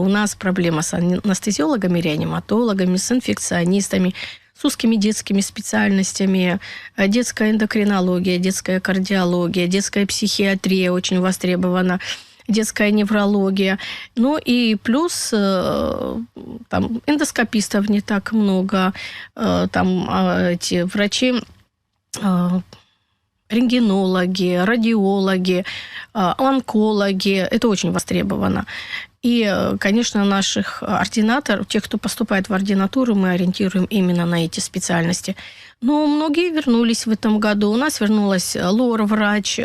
у нас проблема с анестезиологами, реаниматологами, с инфекционистами, с узкими детскими специальностями, детская эндокринология, детская кардиология, детская психиатрия очень востребована, детская неврология. Ну и плюс там эндоскопистов не так много, там эти врачи, рентгенологи, радиологи, онкологи. Это очень востребовано. И, конечно, наших ординаторов, тех, кто поступает в ординатуру, мы ориентируем именно на эти специальности. Но многие вернулись в этом году. У нас вернулась лор-врач.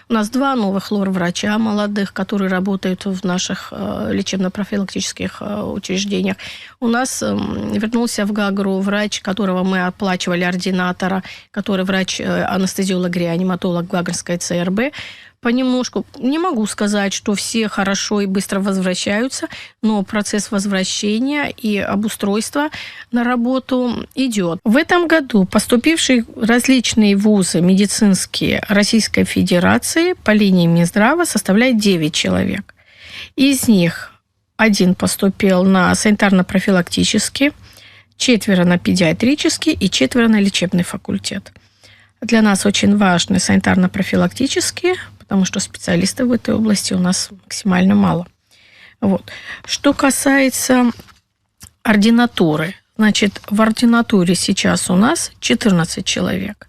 У нас 2 новых лор-врача молодых, которые работают в наших лечебно-профилактических учреждениях. У нас вернулся в Гагру врач, которого мы оплачивали, ординатора, который врач-анестезиолог-реаниматолог Гагрской ЦРБ. Понемножку. Не могу сказать, что все хорошо и быстро возвращаются, но процесс возвращения и обустройства на работу идет. В этом году поступившие в различные вузы медицинские Российской Федерации по линии Минздрава составляет 9 человек. Из них 1 поступил на санитарно-профилактический, 4 на педиатрический и 4 на лечебный факультет. Для нас очень важны санитарно-профилактические, потому что специалистов в этой области у нас максимально мало. Вот. Что касается ординатуры, значит, в ординатуре сейчас у нас 14 человек.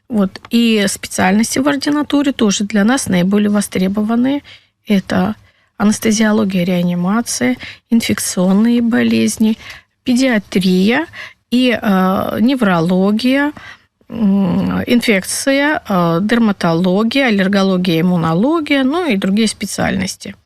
Вот. И специальности в ординатуре тоже для нас наиболее востребованные. Это анестезиология, реанимация, инфекционные болезни, педиатрия и неврология, инфекция, дерматология, аллергология, иммунология, ну и другие специальности.